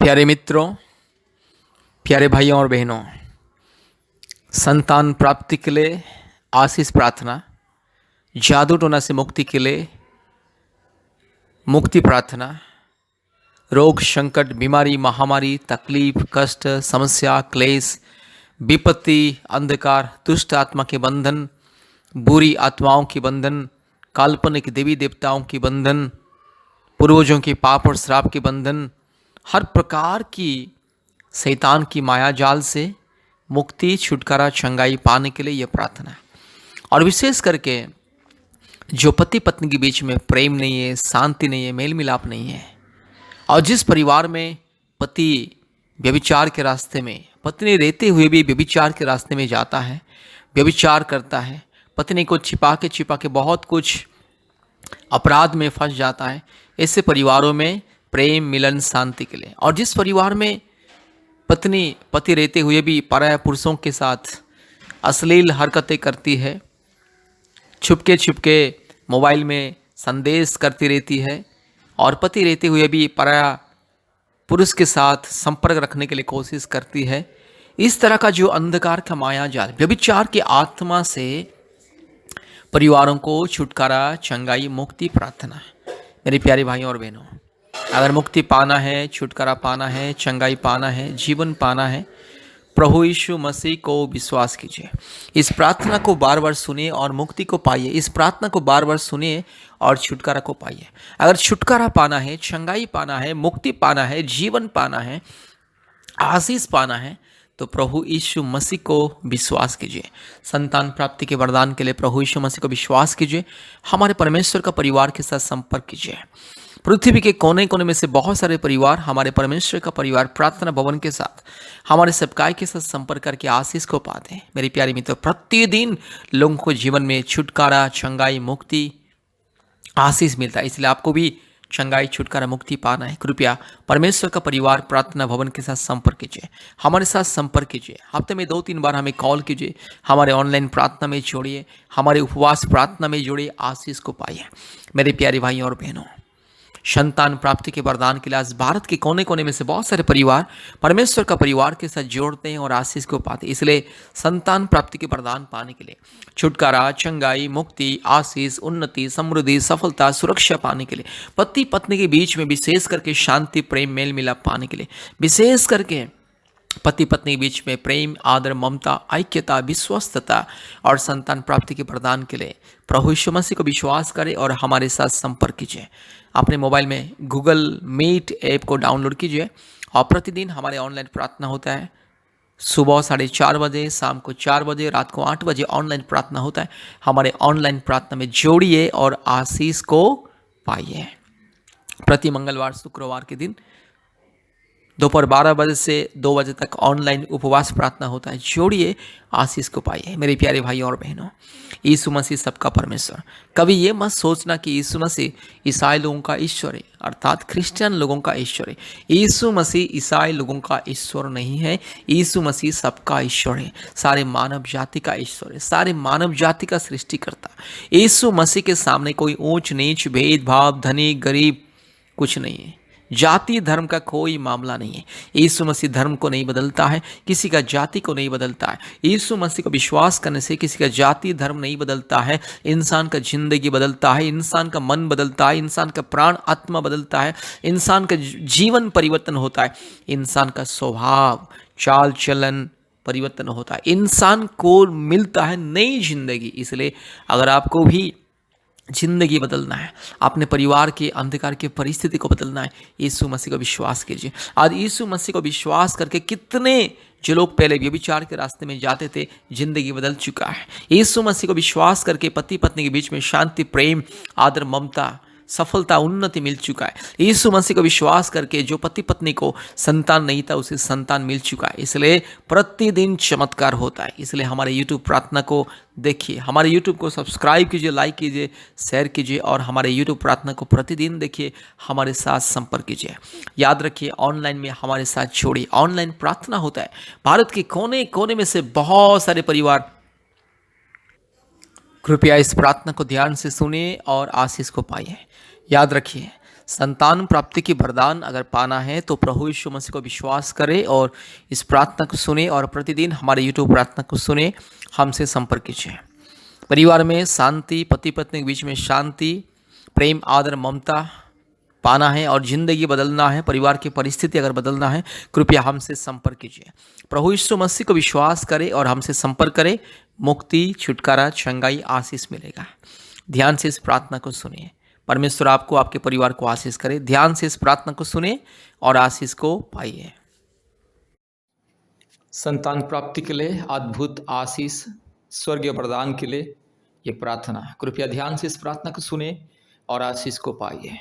प्यारे मित्रों, प्यारे भाइयों और बहनों, संतान प्राप्ति के लिए आशीष प्रार्थना, जादू टोना से मुक्ति के लिए मुक्ति प्रार्थना, रोग संकट, बीमारी, महामारी, तकलीफ, कष्ट, समस्या, क्लेश, विपत्ति, अंधकार, दुष्ट आत्मा के बंधन, बुरी आत्माओं के बंधन, काल्पनिक देवी देवताओं के बंधन, पूर्वजों के पाप और श्राप के बंधन, हर प्रकार की शैतान की माया जाल से मुक्ति, छुटकारा, चंगाई पाने के लिए यह प्रार्थना है। और विशेष करके जो पति पत्नी के बीच में प्रेम नहीं है, शांति नहीं है, मेल मिलाप नहीं है, और जिस परिवार में पति व्यभिचार के रास्ते में, पत्नी रहते हुए भी व्यभिचार के रास्ते में जाता है, व्यभिचार करता है, पत्नी को छिपा के बहुत कुछ अपराध में फंस जाता है, ऐसे परिवारों में प्रेम, मिलन, शांति के लिए। और जिस परिवार में पत्नी पति रहते हुए भी पराया पुरुषों के साथ अश्लील हरकतें करती है, छुपके मोबाइल में संदेश करती रहती है, और पति रहते हुए भी पराया पुरुष के साथ संपर्क रखने के लिए कोशिश करती है, इस तरह का जो अंधकार का माया जाल, व्यभिचार की आत्मा से परिवारों को छुटकारा, चंगाई, मुक्ति प्रार्थना है। मेरे प्यारे भाइयों और बहनों, अगर मुक्ति पाना है, छुटकारा पाना है, चंगाई पाना है, जीवन पाना है, प्रभु यीशु मसीह को विश्वास कीजिए। इस प्रार्थना को बार बार सुनिए और मुक्ति को पाइए। इस प्रार्थना को बार बार सुनिए और छुटकारा को पाइए। अगर छुटकारा पाना है, चंगाई पाना है, मुक्ति पाना है, जीवन पाना है, आशीष पाना है, तो प्रभु यीशु मसीह को विश्वास कीजिए। संतान प्राप्ति के वरदान के लिए प्रभु यीशु मसीह को विश्वास कीजिए। हमारे परमेश्वर का परिवार के साथ संपर्क कीजिए। पृथ्वी के कोने कोने में से बहुत सारे परिवार हमारे परमेश्वर का परिवार प्रार्थना भवन के साथ, हमारे सेवकाई के साथ संपर्क करके आशीष को पाते हैं। मेरे प्यारे मित्रों, प्रतिदिन लोगों को जीवन में छुटकारा, चंगाई, मुक्ति, आशीष मिलता है। इसलिए आपको भी चंगाई, छुटकारा, मुक्ति पाना है, कृपया परमेश्वर का परिवार प्रार्थना भवन के साथ संपर्क कीजिए। हमारे साथ संपर्क कीजिए। हफ्ते में 2-3 बार हमें कॉल कीजिए। हमारे ऑनलाइन प्रार्थना में जोड़िए, हमारे उपवास प्रार्थना में जोड़िए, आशीष को पाइए। मेरे प्यारे भाइयों और बहनों, संतान प्राप्ति के वरदान के लिए आज भारत के कोने कोने में से बहुत सारे परिवार परमेश्वर का परिवार के साथ जोड़ते हैं और आशीष को पाते हैं। इसलिए संतान प्राप्ति के वरदान पाने के लिए, छुटकारा, चंगाई, मुक्ति, आशीष, उन्नति, समृद्धि, सफलता, सुरक्षा पाने के लिए, पति पत्नी के बीच में विशेष करके शांति, प्रेम, मेल मिलाप पाने के लिए, विशेष करके पति पत्नी के बीच में प्रेम, आदर, ममता, ऐक्यता, विश्वस्तता और संतान प्राप्ति के वरदान के लिए प्रभु यीशु मसीह को विश्वास करें और हमारे साथ संपर्क कीजिए। अपने मोबाइल में गूगल मीट ऐप को डाउनलोड कीजिए और प्रतिदिन हमारे ऑनलाइन प्रार्थना होता है। सुबह 4:30 बजे, शाम को 4 बजे, रात को 8 बजे ऑनलाइन प्रार्थना होता है। हमारे ऑनलाइन प्रार्थना में जोड़िए और आशीष को पाइए। प्रति मंगलवार, शुक्रवार के दिन दोपहर 12 बजे से 2 बजे तक ऑनलाइन उपवास प्रार्थना होता है। जोड़िए, आशीष को पाइए। मेरे प्यारे भाइयों और बहनों, यीशु मसीह सबका परमेश्वर। कभी ये मत सोचना कि यीशु मसीह ईसाई लोगों का ईश्वर है, अर्थात क्रिश्चियन लोगों का ईश्वर है। यीशु मसीह ईसाई लोगों का ईश्वर नहीं है। यीशु मसीह सबका ईश्वर है, सारे मानव जाति का ईश्वर है, सारे मानव जाति का सृष्टिकर्ता। यीशु मसीह के सामने कोई ऊंच नीच, भेदभाव, धनी गरीब कुछ नहीं है। जाति धर्म का कोई मामला नहीं है। यीशु मसीह धर्म को नहीं बदलता है, किसी का जाति को नहीं बदलता है। यीशु मसीह को विश्वास करने से किसी का जाति धर्म नहीं बदलता है। इंसान का जिंदगी बदलता है, इंसान का मन बदलता है, इंसान का प्राण आत्मा बदलता है, इंसान का जीवन परिवर्तन होता है, इंसान का स्वभाव, चाल चलन परिवर्तन होता है, इंसान को मिलता है नई जिंदगी। इसलिए अगर आपको भी जिंदगी बदलना है, अपने परिवार के अंधकार की परिस्थिति को बदलना है, यीशु मसीह को विश्वास कीजिए। आज यीशु मसीह को विश्वास करके कितने जो लोग पहले व्यभिचार के रास्ते में जाते थे, जिंदगी बदल चुका है। यीशु मसीह को विश्वास करके पति पत्नी के बीच में शांति, प्रेम, आदर, ममता, सफलता, उन्नति मिल चुका है। यीशु मसीह को विश्वास करके जो पति पत्नी को संतान नहीं था, उसे संतान मिल चुका है। इसलिए प्रतिदिन चमत्कार होता है। इसलिए हमारे यूट्यूब प्रार्थना को देखिए, हमारे यूट्यूब को सब्सक्राइब कीजिए, लाइक कीजिए, शेयर कीजिए और हमारे यूट्यूब प्रार्थना को प्रतिदिन देखिए, हमारे साथ संपर्क कीजिए। याद रखिए, ऑनलाइन में हमारे साथ जोड़िए। ऑनलाइन प्रार्थना होता है। भारत के कोने कोने में से बहुत सारे परिवार, कृपया इस प्रार्थना को ध्यान से सुनिए और आशीष को पाइए। याद रखिए, संतान प्राप्ति की वरदान अगर पाना है तो प्रभु यीशु मसीह को विश्वास करें और इस प्रार्थना को सुने और प्रतिदिन हमारे यूट्यूब प्रार्थना को सुने, हमसे संपर्क कीजिए। परिवार में शांति, पति पत्नी के बीच में शांति, प्रेम, आदर, ममता पाना है और ज़िंदगी बदलना है, परिवार की परिस्थिति अगर बदलना है, कृपया हमसे संपर्क कीजिए। प्रभु यीशु मसीह को विश्वास करें और हमसे संपर्क करें, मुक्ति, छुटकारा, चंगाई, आशीष मिलेगा। ध्यान से इस प्रार्थना को सुनिए। परमेश्वर आपको, आपके परिवार को आशीष करे। ध्यान से इस प्रार्थना को सुने और आशीष को पाइए। संतान प्राप्ति के लिए अद्भुत आशीष, स्वर्गीय वरदान के लिए ये प्रार्थना, कृपया ध्यान से इस प्रार्थना को सुने और आशीष को पाइए।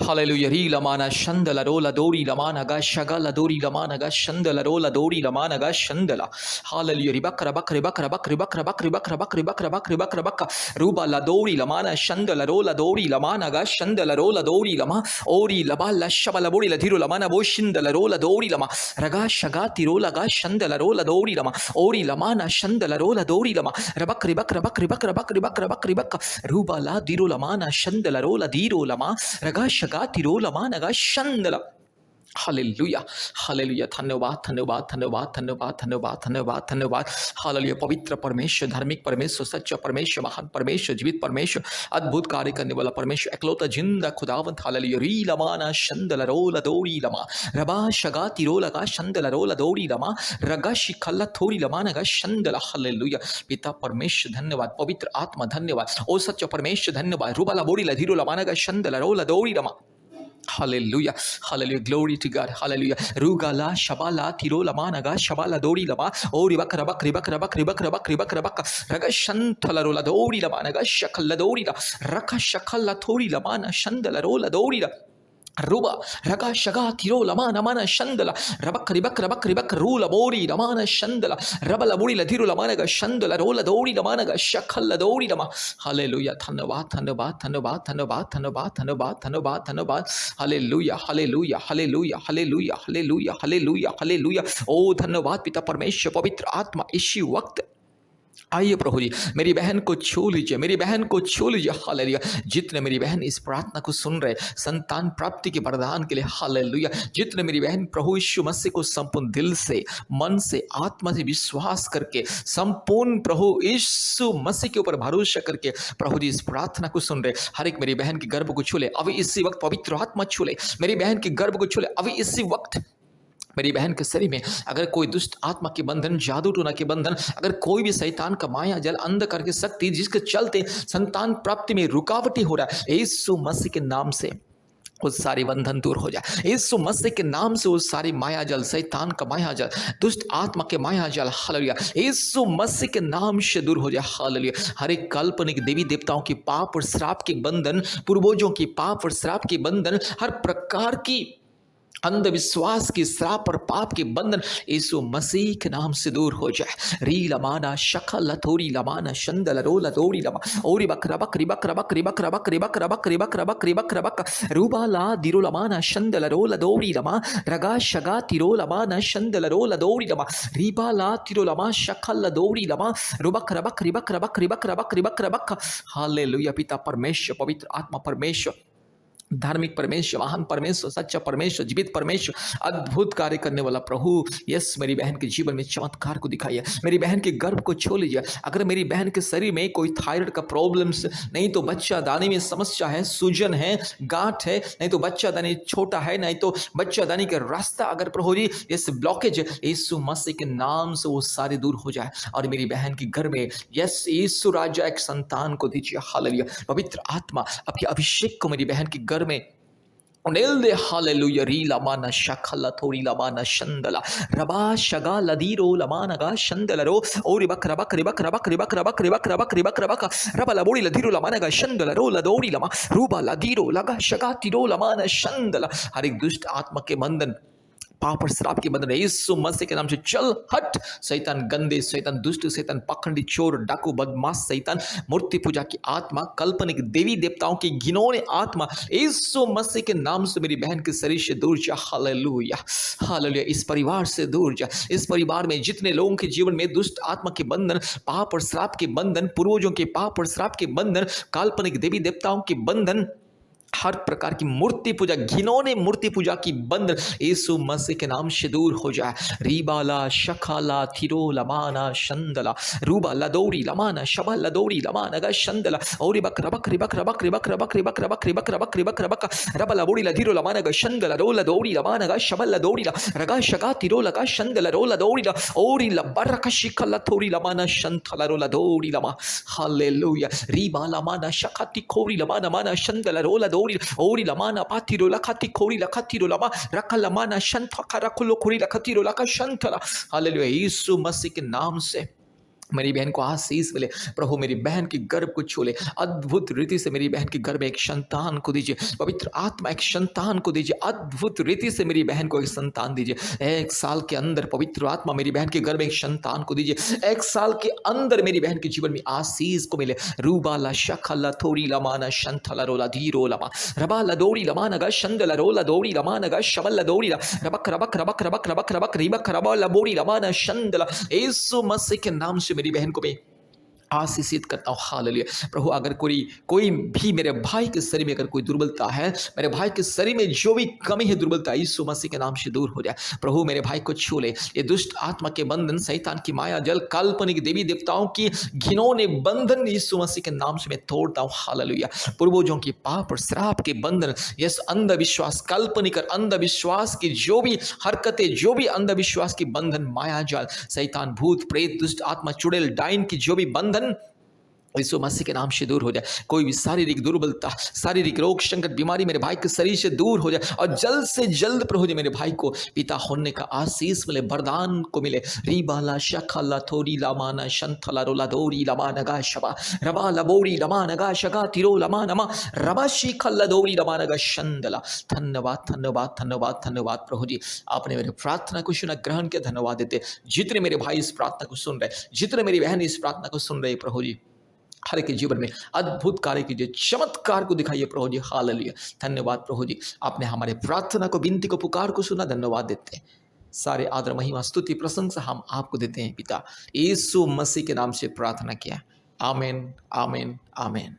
Hallelujah. Ri lamana shandala rola dori lamana ga shagala dori lamana ga shandala rola dori lamana ga shandala. Hallelujah. Ribakra bakra bakra bakra bakra bakra bakra bakra bakra bakra bakra bakra ruba la dori lamana shandala rola dori lamana ga shandala rola dori lama ori labala shabala bori la dhiru lamana bo shindala rola dori lama raga shagati rola ga shandala rola dori lama ori lamana shandala rola dori lama rabakri bakra bakra bakra bakra bakra bakra bakra ruba la dhiru lamana shandala rola dhiru lama raga Shagati Lama Naga Shandala. Hallelujah, hallelujah. धन्यवाद, धन्यवाद, धन्यवाद, धन्यवाद, धन्यवाद, धन्यवाद, धन्यवाद। Hallelujah. पवित्र परमेश्वर, धार्मिक परमेश्वर, सच्चा परमेश्वर, महान परमेश्वर, जीवित परमेश्वर, अद्भुत कार्य करने वाला परमेश्वर, एकलौता जिंदा खुदावंत। हालेलुया। री लमाना शंदल रोला दौड़ी लमा रबा शगा तिरोला का शंदल रोला दौड़ी लमा रगा शिखल्ला थोड़ी लमाना का शंदल। हालेलुया। पिता परमेश्वर धन्यवाद, पवित्र आत्मा धन्यवाद, ओ सच्चा परमेश्वर धन्यवाद। रुबाला बोड़ी लधीरो लमाना का शंदल रोला दौड़ी लमा। Hallelujah, hallelujah, glory to God, hallelujah. Rugala, Shabala, Tirola Managa, Shabala Dori Lama, Ori Bakrabak, Ribakrabak, Ribakrabak, Ribakrabak, Ragashantala Rola Dori Lamanaga, Shakala Dori, Raka Shakala Tori Lamana, Shandala Rola Dori. Ruba, Raga Shaga, Tiro, Lamana, Mana, Shandala, Rabakri Bakra Bakri Bak, Rula Bori, Lamana, Shandala, Rabala Bori, Latiro, Lamanaga, Shandala, Rola Dori, Lamanaga, Shakala Dori, Lama. Hallelujah, Thanabat, Thanabat, Thanabat, Thanabat, Thanabat, Thanabat, Thanabat, Thanabat. Hallelujah, Hallelujah, Hallelujah, Hallelujah, Hallelujah, Hallelujah, Hallelujah. Oh, धन्यवाद पिता परमेश्वर, पवित्र आत्मा, इसी वक्त आइए प्रभु जी, मेरी बहन को छू लीजिए, मेरी बहन को छू लीजिए। हालेलुया। जितने मेरी बहन इस प्रार्थना को सुन रहे संतान प्राप्ति के वरदान के लिए, हालेलुया। जितने मेरी बहन प्रभु यीशु मसीह को संपूर्ण दिल से, मन से, आत्मा से विश्वास करके, संपूर्ण प्रभु यीशु मसीह के ऊपर भरोसा करके प्रभु जी इस प्रार्थना को सुन रहे, हर एक मेरी बहन के गर्भ को छू ले अभी इसी वक्त। पवित्र आत्मा छू ले मेरी बहन के गर्भ को, छू ले अभी इसी वक्त। मेरी बहन के शरीर में अगर कोई दुष्ट आत्मा के बंधन, जादू टोना के बंधन, अगर कोई भी शैतान का माया जल, अंधकार की शक्ति जिसके चलते संतान प्राप्ति में रुकावटी हो रहा है, यीशु मसीह के नाम से वो सारी बंधन दूर हो जाए। यीशु मसीह के नाम से वो सारी माया जल, शैतान का माया जल, दुष्ट आत्मा के माया जल, हालेलुया, यीशु मसीह के नाम से दूर हो जाए। हालेलुया। हर एक काल्पनिक देवी देवताओं की पाप और श्राप के बंधन, पूर्वजों की पाप और श्राप के बंधन, हर प्रकार की अंधविश्वास की श्राप और पाप के बंधन यीशु मसीह के नाम से दूर हो जाए। री लमाना शखल थोड़ी लमाना शंदल रोला दौड़ी लमा ओरी बकरा बकरी बकरा बकरी बकरा बकरी बकरा बकरी बकरा बकरी बकरा बक रूबाला दिरो लमाना शंदल रोला दौड़ी लमा रगा शगा तिरो लमाना शंदल रोला दौड़ी लमा रीबाला तिरो लमा शखल दौड़ी लमा रुबकरा बकरी बकरा बकरी बकरा बकरी बकरा बक। हालेलुया। पिता परमेश्वर, पवित्र आत्मा परमेश्वर, धार्मिक परमेश्वर, महान परमेश्वर, सच्चा परमेश्वर, जीवित परमेश्वर, अद्भुत कार्य करने वाला प्रभु, यस मेरी बहन के जीवन में चमत्कार को दिखाइए। मेरी बहन के गर्भ को छू लीजिए। अगर मेरी बहन के शरीर में कोई थायराइड का प्रॉब्लम्स, नहीं तो बच्चा दानी में समस्या है, सूजन है, गांठ है, नहीं तो बच्चा दानी छोटा है, नहीं तो बच्चा दानी का रास्ता अगर प्रभु जी यस ब्लॉकेज है, यीशु मसीह के नाम से वो सारे दूर हो जाए और मेरी बहन के घर में यस यीशु राजा एक संतान को दीजिए। हालेलुया। पवित्र आत्मा आपके अभिषेक को मेरी बहन के घर में उनेल हालेलुया। री लमाना शखला थोड़ी लमाना शंदला रबा शगा लदीरो लमाना गा शंदला रो ओरी बकरा बकरी बकरा बकरी बकरा बकरी बकरा बकरी बकरा बक रबा लबोड़ी लदीरो लमाना गा शंदला रो लदोड़ी लमा रूबा लदीरो लगा शगा तिरो लमाना शंदला। हर एक दुष्ट आत्मा के बंधन, पाप और श्राप के बंधन यीशु मसीह के नाम से चल हट। शैतान गंदे, शैतान दुष्ट, शैतान पखंडी, चोर, डाकू, बदमाश, शैतान मूर्ति पूजा की आत्मा, काल्पनिक देवी देवताओं की घिनौने आत्मा यीशु मसीह के नाम से मेरी बहन के शरीर से दूर जा। Hallelujah, hallelujah. इस परिवार से दूर जा। इस परिवार में जितने लोगों के जीवन में दुष्ट आत्मा के बंधन, पाप और श्राप के बंधन, पूर्वजों के पाप और श्राप के बंधन, काल्पनिक देवी देवताओं के बंधन, हर प्रकार की मूर्ति पूजा, घिनौने मूर्ति पूजा की बंधन यीशु मसीह के नाम से दूर हो जाए। रीबाला शखाला थिरो लमाना शंदला रूबा लदौरी लमाना शबा लदौरी लमाना गा शंदला और बक रबक रिबक रबक रिबक रबक रिबक रबक रिबक रबक रिबक रबक रबा लबोड़ी लधिरो लमाना गा शंदला रो लदौरी लमाना गा शबा लदौरी रगा शगा तिरो लगा शंदला रो लदौरी ओरी लबरका शिखला थोरी लमाना शंथला रो लदौरी लमा हालेलुया रीबा लमाना शखाती खोरी लमाना माना शंदला रो लदौरी ओरी लमाना पातिरो लखाती खोरी लखातीरो लमा रखा लमाना शंथ खरकुलो खोरी लखातीरो लखा शंथला हालेलुया यीशु मसीह के नाम से मेरी बहन को आशीष मिले। प्रभु मेरी बहन की गर्भ को छू ले, अद्भुत रीति से मेरी बहन की गर्भ में एक संतान को दीजिए। पवित्र आत्मा एक संतान को दीजिए, अद्भुत रीति से मेरी बहन को एक संतान दीजिए। 1 साल के अंदर पवित्र आत्मा मेरी बहन के गर्भ में एक संतान को दीजिए। 1 साल के अंदर मेरी बहन के जीवन में आशीष को मिले। रूबाला शखला थोरी लमाना शंथला रोला धीरो लमा रबाला दौड़ी लमाना गा शंदला रोला दौड़ी लमाना गा शबला दौड़ी रबक रबक रबक रबक रबक रबक रिबक रबा बोड़ी लमाना शंदला यीशु मसीह के नाम से मेरी बहन को मैं आशीषित करता हूँ। हालेलुया प्रभु अगर कोई भी मेरे भाई के शरीर में अगर कोई दुर्बलता है, मेरे भाई के शरीर में जो भी कमी है दुर्बलता यीशु मसीह के नाम से दूर हो जाए। प्रभु मेरे भाई को छू ले। ये दुष्ट आत्मा के बंधन, शैतान की माया जल, काल्पनिक देवी देवताओं की घिनौने बंधन यीशु मसीह के नाम से मैं तोड़ता हूँ। हालेलुया पूर्वजों की पाप और श्राप के बंधन, यस अंधविश्वास, काल्पनिक और अंधविश्वास की जो भी हरकतें, जो भी अंधविश्वास की बंधन, माया जाल, शैतान, भूत प्रेत, दुष्ट आत्मा, चुड़ैल, डाइन की जो भी बंधन यीशु मसीह के नाम से दूर हो जाए। कोई भी शारीरिक दुर्बलता, शारीरिक रोग, संकट, बीमारी मेरे भाई के शरीर से दूर हो जाए और जल्द से जल्द प्रभु जी मेरे भाई को पिता होने का आशीष मिले, वरदान को मिले। रीबाला शखला थोरी लमाना शंथला रोला दौरी लमाना गा शबा रबा लबोरी लमाना गा शगा तिरो लमाना मा रबा शिखला दौरी लमाना गा शंदला। धन्यवाद धन्यवाद धन्यवाद धन्यवाद प्रभु जी, आपने मेरे प्रार्थना को सुना, ग्रहण किया, धन्यवाद देते। जितने मेरे भाई इस प्रार्थना को सुन रहे, जितने मेरी बहन इस प्रार्थना को सुन रहे प्रभु जी, हर एक के जीवन में अद्भुत कार्य कीजिए, चमत्कार को दिखाइए प्रभु जी। हालेलुया धन्यवाद प्रभु जी, आपने हमारे प्रार्थना को, विनती को, पुकार को सुना, धन्यवाद देते हैं। सारे आदर महिमा स्तुति प्रशंसा हम आपको देते हैं पिता, यीशु मसीह के नाम से प्रार्थना किया। आमीन आमीन आमीन।